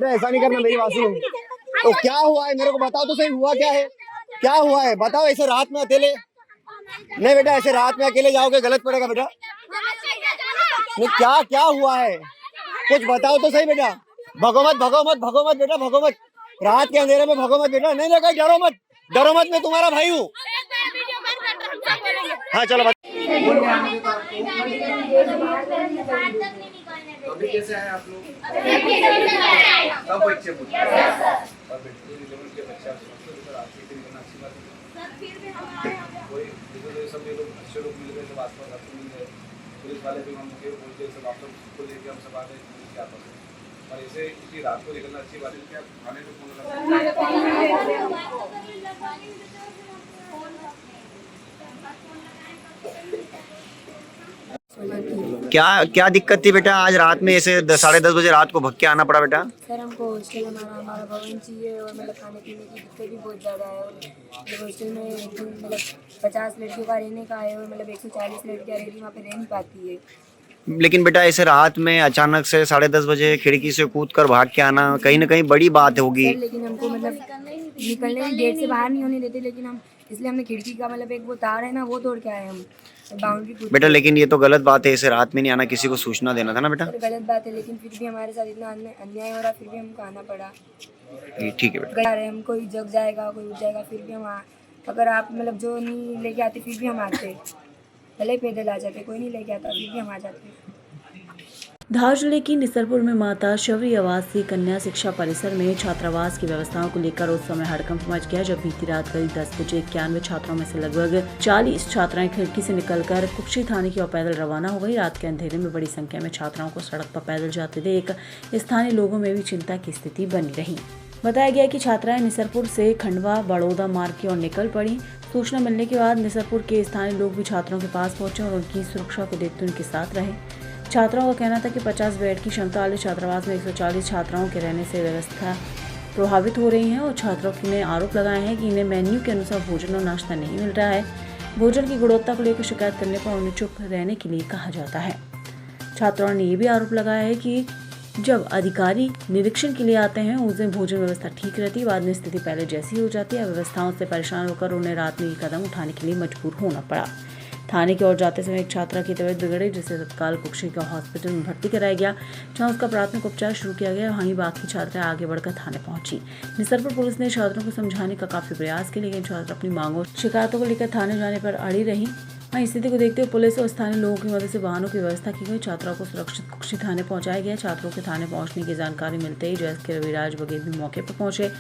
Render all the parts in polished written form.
बेटा ऐसा नहीं करना, मेरी बात सुनो। तो क्या हुआ है मेरे को बताओ तो सही, हुआ क्या है, क्या हुआ है बताओ। ऐसे रात में अकेले नहीं बेटा, ऐसे रात में अकेले जाओगे गलत पड़ेगा बेटा। नहीं क्या क्या हुआ है कुछ बताओ तो सही बेटा। भगो मत भगो मत भगो मत बेटा, भगो मत, रात के अंधेरे में भगो मत बेटा। नहीं लगा, डरो मत, डरो मत, मैं तुम्हारा भाई हूँ। हाँ चलो अभी कैसे आए आप लोग? सब बच्चे और के बच्चे आपकी अच्छी बात है। कोई सब ये लोग अच्छे लोग मिल गए, सब आसपास आपको मिल गए, पुलिस वाले भी हम बोलते सब आप सबको लेके हम सब आ गए पुलिस के आपस में। और ऐसे इसी रात को निकलना अच्छी बात है। क्या थाने में फोन लगा क्या क्या दिक्कत थी बेटा आज रात में ऐसे 10:30 बजे रात को भग के आना पड़ा बेटा? सर हमको हॉस्टल हमारा भवन चाहिए और मतलब खाने पीने की दिक्कत भी बहुत ज़्यादा है। और हॉस्टल में मतलब 50 लड़कियों का रहने का है और मतलब 140 लड़कियाँ रह रही वहाँ पे रह नहीं पाती है। लेकिन बेटा ऐसे रात में अचानक से 10:30 बजे खिड़की से कूद कर भाग के आना कहीं ना कहीं बड़ी बात होगी। लेकिन हमको मतलब निकलने गेट से बाहर नहीं होने देते, लेकिन हम इसलिए हमने खिड़की का मतलब एक वो तार है ना वो तोड़ के आए हम बाउंड्री। बेटा लेकिन ये तो गलत बात है, ऐसे रात में नहीं आना, किसी को सूचना देना था ना बेटा। गलत बात है लेकिन फिर भी हमारे साथ इतना अन्याय हो रहा, फिर भी हमको आना पड़ा। ठीक है बेटा। हम कोई जग जाएगा कोई उठ जाएगा, फिर भी हम अगर आप मतलब जो नहीं लेके आते फिर भी हम आते, भले पैदल आ जाते, कोई नहीं लेके आता फिर भी हम आ जाते। धार जिले की निसरपुर में माता शबरी आवासीय कन्या शिक्षा परिसर में छात्रावास की व्यवस्थाओं को लेकर उस समय हड़कंप मच गया जब बीती रात करीब 10 बजे 91 छात्राओं में से लगभग 40 छात्राएं खिड़की से निकलकर कुक्षी थाने की ओर पैदल रवाना हो गई। रात के अंधेरे में बड़ी संख्या में छात्राओं को सड़क पर पैदल जाते देख स्थानीय लोगों में भी चिंता की स्थिति बनी रही। बताया गया कि छात्राएं निसरपुर से खंडवा बड़ौदा मार्ग की ओर निकल पड़ी। सूचना मिलने के बाद निसरपुर के स्थानीय लोग भी छात्रों के पास पहुंचे और उनकी सुरक्षा को देखते उनके साथ रहे। छात्राओं का कहना था कि 50 बेड की क्षमता वाले छात्रावास में 140 छात्राओं के रहने से व्यवस्था प्रभावित हो रही है और छात्रों ने आरोप लगाए हैं कि इन्हें मेन्यू के अनुसार भोजन और नाश्ता नहीं मिल रहा है। भोजन की गुणवत्ता को लेकर शिकायत करने पर उन्हें चुप रहने के लिए कहा जाता है। छात्राओं ने ये भी आरोप लगाया है कि जब अधिकारी निरीक्षण के लिए आते हैं उस दिन भोजन व्यवस्था ठीक रहती है, बाद में स्थिति पहले जैसी हो जाती है। व्यवस्थाओं से परेशान होकर उन्हें रात में ये कदम उठाने के लिए मजबूर होना पड़ा। थाने की ओर जाते समय एक छात्रा की तबीयत बिगड़ी जिसे तत्काल कुक्षी का हॉस्पिटल में भर्ती कराया गया, जहां उसका प्राथमिक उपचार शुरू किया गया। वहीं बाकी छात्राएं आगे बढ़कर थाने पहुंची। निसरपुर पुलिस ने छात्रों को समझाने का काफी प्रयास किया, लेकिन छात्र अपनी मांगों शिकायतों को लेकर थाने जाने पर अड़ी रही। वहीं स्थिति को देखते हुए पुलिस और स्थानीय लोगों की मदद से वाहनों की व्यवस्था की गई। छात्राओं को सुरक्षित कुक्षी थाने पहुंचाया गया। छात्रों के थाने पहुंचने की जानकारी मिलते ही जैस के रविराज बघेल भी मौके पर पहुंचे।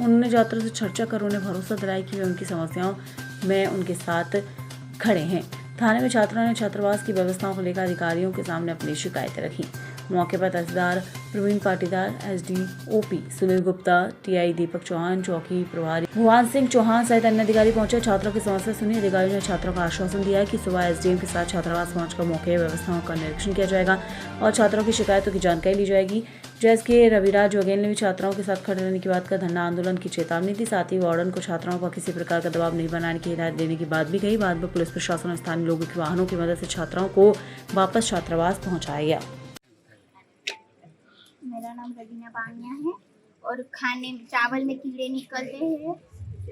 उन्होंने छात्रों से चर्चा कर उन्हें भरोसा दिलाया कि वे उनकी समस्याओं में उनके साथ खड़े हैं। थाने में छात्रों ने छात्रावास की व्यवस्थाओं को लेकर अधिकारियों के सामने अपनी शिकायतें रखी। मौके पर तहसीलदार प्रवीण पाटीदार, एसडीओपी सुनील गुप्ता, टीआई दीपक चौहान, चौकी प्रभारी भुवन सिंह चौहान सहित अन्य अधिकारी पहुंचे। छात्रों की समस्या सुनी। अधिकारियों ने छात्रों का आश्वासन दिया कि सुबह एसडीएम के साथ छात्रावास पहुंचकर मौके व्यवस्थाओं का निरीक्षण किया जाएगा और छात्रों की शिकायतों की जानकारी ली जाएगी। जैस के रविराज बघेल ने भी छात्राओं के साथ खड़े रहने की बात कर धरना आंदोलन की चेतावनी दी। साथ ही वार्डन को छात्राओं पर किसी प्रकार का दबाव नहीं बनाने की हिदायत देने की बात भी कही। बाद में पुलिस प्रशासन और स्थानीय लोगों के वाहनों की मदद से छात्राओं को वापस छात्रावास पहुंचाया गया। मेरा नाम रवीना बानिया है और खाने चावल में कीड़े निकलते हैं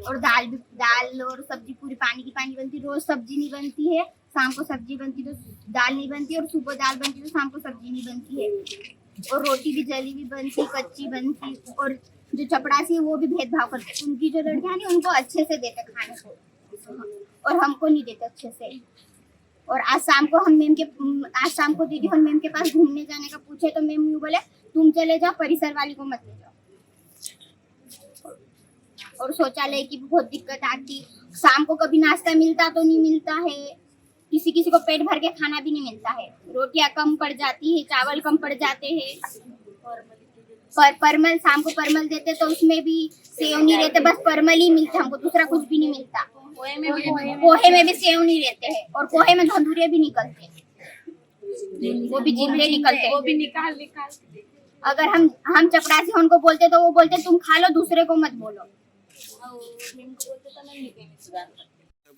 और दाल और सब्जी पूरी पानी की पानी बनती। रोज सब्जी नहीं बनती है, शाम को सब्जी बनती तो दाल नहीं बनती और सुबह दाल बनती तो शाम को सब्जी नहीं बनती है। और रोटी भी जली भी बनती, कच्ची बनती। और जो चपड़ासी है वो भी भेदभाव करते। उनकी जो लड़कियां हैं उनको अच्छे से देते खाने को और हमको नहीं देते अच्छे से। और आज शाम को दीदी हम मैम के पास घूमने जाने का पूछे तो मैम यूँ बोले तुम चले जाओ, परिसर वाली को मत ले जाओ। और शौचालय की बहुत दिक्कत आती। शाम को कभी नाश्ता मिलता तो नहीं मिलता है, किसी किसी को पेट भर के खाना भी नहीं मिलता है। रोटियां कम पड़ जाती है, चावल कम पड़ जाते हैं। परमल शाम को परमल देते तो उसमें भी सेव नहीं रहते, बस परमल ही मिलता हमको, दूसरा कुछ भी नहीं मिलता। पोहे में भी सेव नहीं रहते हैं और पोहे में धंधुरे भी निकलते हैं, वो भी जिंदे निकलते हैं, वो भी निकाल। अगर हम चपरासी उनको बोलते तो वो बोलते तुम खा लो, दूसरे को मत बोलो।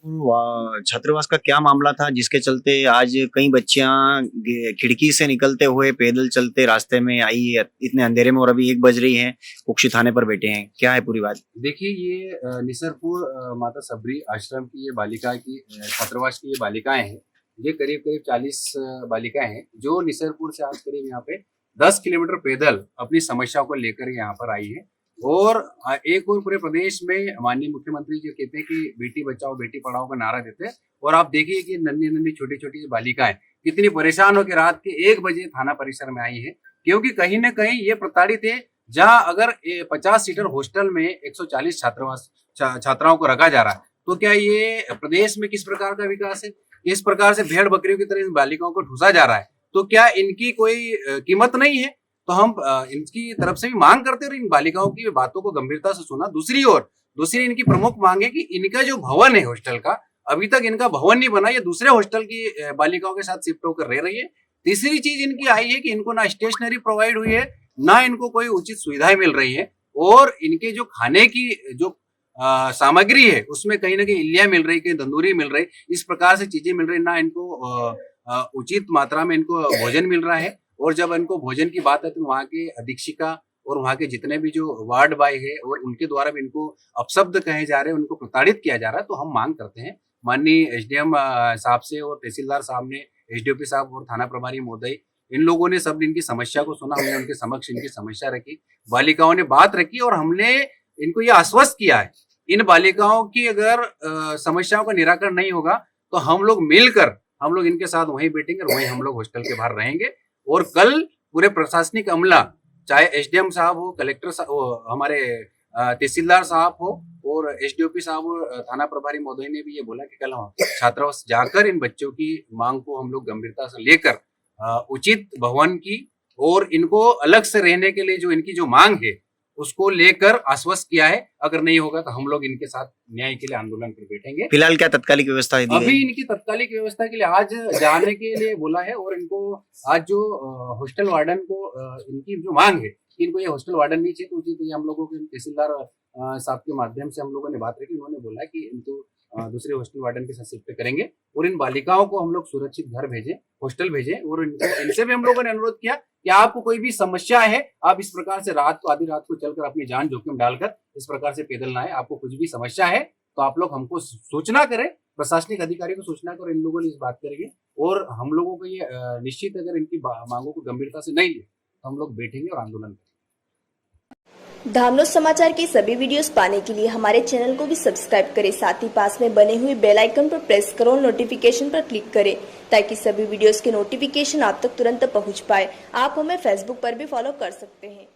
छात्रावास का क्या मामला था जिसके चलते आज कई बच्चियां खिड़की से निकलते हुए पैदल चलते रास्ते में आई है इतने अंधेरे में, और अभी 1 बज रही है, कुक्षी थाने पर बैठे हैं, क्या है पूरी बात? देखिए, ये निसरपुर माता सबरी आश्रम की ये बालिका की छात्रावास की ये बालिकाएं हैं। ये करीब 40 बालिकाएं हैं जो निसरपुर से आज करीब यहाँ पे 10 किलोमीटर पैदल अपनी समस्याओं को लेकर यहाँ पर आई है। और एक और पूरे प्रदेश में माननीय मुख्यमंत्री जी कहते हैं कि बेटी बचाओ बेटी पढ़ाओ का नारा देते हैं, और आप देखिए कि नन्ही छोटी छोटी बालिकाएं कितनी परेशान होकर रात के 1 बजे थाना परिसर में आई है, क्योंकि कहीं ना कहीं ये प्रताड़ित है। जहां अगर 50 सीटर हॉस्टल में 140 छात्राओं को रखा जा रहा है, तो क्या ये प्रदेश में किस प्रकार का विकास है? इस प्रकार से भेड़ बकरियों की तरह इन बालिकाओं को ठूसा जा रहा है, तो क्या इनकी कोई कीमत नहीं है? तो हम इनकी तरफ से भी मांग करते हैं और इन बालिकाओं की बातों को गंभीरता से सुना। दूसरी इनकी प्रमुख मांग है कि इनका जो भवन है हॉस्टल का, अभी तक इनका भवन नहीं बना, ये दूसरे हॉस्टल की बालिकाओं के साथ शिफ्ट होकर रह रही है। तीसरी चीज इनकी आई है कि इनको ना स्टेशनरी प्रोवाइड हुई है, ना इनको कोई उचित सुविधाएं मिल रही है, और इनके जो खाने की जो सामग्री है उसमें कहीं ना कहीं इल्लियां मिल रही, कहीं तंदूरी मिल रही, इस प्रकार से चीजें मिल रही, ना इनको उचित मात्रा में इनको भोजन मिल रहा है। और जब इनको भोजन की बात है तो वहाँ के अधीक्षिका और वहाँ के जितने भी जो वार्ड बॉय है और उनके द्वारा भी इनको अपशब्द कहे जा रहे हैं, उनको प्रताड़ित किया जा रहा है। तो हम मांग करते हैं माननीय SDM साहब से और तहसीलदार साहब ने, SDOP साहब और थाना प्रभारी महोदय, इन लोगों ने सब इनकी समस्या को सुना, हमने उनके समक्ष इनकी समस्या रखी, बालिकाओं ने बात रखी, और हमने इनको ये आश्वस्त किया है इन बालिकाओं की अगर समस्याओं का निराकरण नहीं होगा तो हम लोग मिलकर हम लोग इनके साथ वहीं बैठेंगे और वहीं हम लोग हॉस्टल के बाहर रहेंगे। और कल पूरे प्रशासनिक अमला, चाहे SDM साहब हो, कलेक्टर साहब हो, हमारे तहसीलदार साहब हो और SDOP साहब और थाना प्रभारी महोदय ने भी ये बोला कि कल हम छात्रावास जाकर इन बच्चों की मांग को हम लोग गंभीरता से लेकर उचित भवन की और इनको अलग से रहने के लिए जो इनकी जो मांग है उसको लेकर आश्वस्त किया है। अगर नहीं होगा तो हम लोग इनके साथ न्याय के लिए आंदोलन पर बैठेंगे। फिलहाल क्या तत्कालिक व्यवस्था है? अभी इनकी तत्कालिक व्यवस्था के लिए आज जाने के लिए बोला है, और इनको आज जो हॉस्टल वार्डन को इनकी जो मांग है कि इनको ये हॉस्टल वार्डन नहीं चाहिए, तो ये हम लोगों के तहसीलदार साहब के माध्यम से हम लोगों ने बात रखी। उन्होंने बोला कि इनको दूसरे हॉस्टल वार्डन के साथ शिफ्ट करेंगे और इन बालिकाओं को हम लोग सुरक्षित घर भेजें, हॉस्टल भेजें। और इनसे भी हम लोगों ने अनुरोध किया कि आपको कोई भी समस्या है, आप इस प्रकार से आधी रात को चलकर अपनी जान जोखिम डालकर इस प्रकार से पैदल ना आए। आपको कुछ भी समस्या है तो आप लोग हमको सूचना करें, प्रशासनिक अधिकारी को सूचना करें। इन लोगों ने इस बात करेंगे और हम लोगों को ये निश्चित, अगर इनकी मांगों को गंभीरता से नहीं ले तो हम लोग बैठेंगे और आंदोलन करेंगे। धामनोद समाचार के सभी वीडियोस पाने के लिए हमारे चैनल को भी सब्सक्राइब करें, साथ ही पास में बने हुए बेल आइकन पर प्रेस करो और नोटिफिकेशन पर क्लिक करें ताकि सभी वीडियोस के नोटिफिकेशन आप तक तुरंत पहुंच पाए। आप हमें फेसबुक पर भी फॉलो कर सकते हैं।